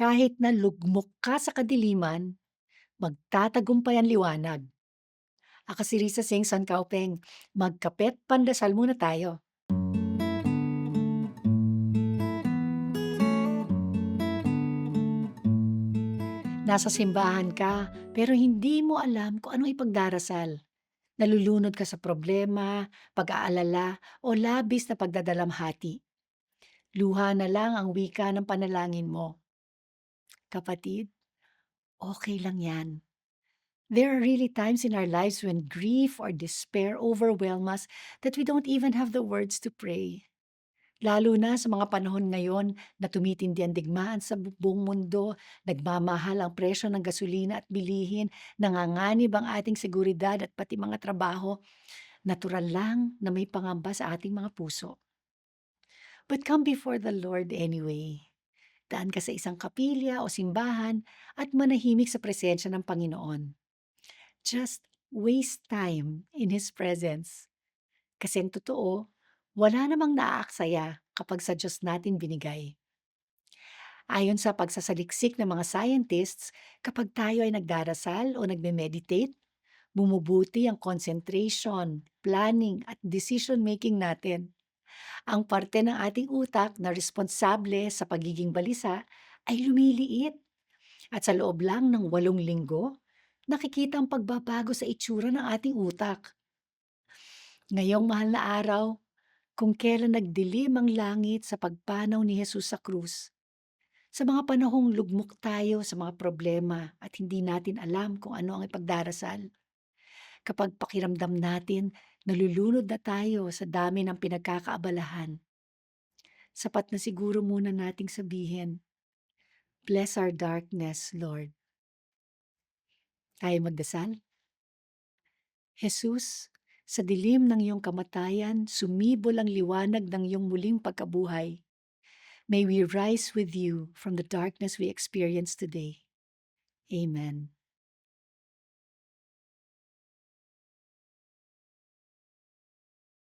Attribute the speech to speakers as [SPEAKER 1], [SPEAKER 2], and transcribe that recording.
[SPEAKER 1] Kahit na lugmok ka sa kadiliman, magtatagumpay ang liwanag. Ako si Risa Singh San Kaupeng. Magkapet pandasal muna tayo. Nasa simbahan ka, pero hindi mo alam kung ano ipagdarasal. Nalulunod ka sa problema, pag-aalala, o labis na pagdadalamhati. Luha na lang ang wika ng panalangin mo. Kapatid, okay lang yan. There are really times in our lives when grief or despair overwhelm us that we don't even have the words to pray. Lalo na sa mga panahon ngayon na tumitindi ang digmaan sa buong mundo, nagmamahal ang presyo ng gasolina at bilihin, nanganganib ang ating seguridad at pati mga trabaho, natural lang na may pangamba sa ating mga puso. But come before the Lord anyway. Daan ka sa isang kapilya o simbahan at manahimik sa presensya ng Panginoon. Just waste time in His presence. Kasi ang totoo, wala namang naaaksaya kapag sa Diyos natin binigay. Ayon sa pagsasaliksik ng mga scientists, kapag tayo ay nagdarasal o nagme-meditate, bumubuti ang concentration, planning at decision making natin. Ang parte ng ating utak na responsable sa pagiging balisa ay lumiliit. At sa loob lang ng 8 linggo, nakikita ang pagbabago sa itsura ng ating utak. Ngayong mahal na araw, kung kailan nagdilim ang langit sa pagpanaw ni Jesus sa krus, sa mga panahong lugmok tayo sa mga problema at hindi natin alam kung ano ang ipagdarasal, kapag pakiramdam natin nalulunod na tayo sa dami ng pinagkakaabalahan, sapat na siguro muna nating sabihin, "Bless our darkness, Lord." Tayo magdasal. Jesus, sa dilim ng iyong kamatayan, sumibol ang liwanag ng iyong muling pagkabuhay. May we rise with you from the darkness we experience today. Amen.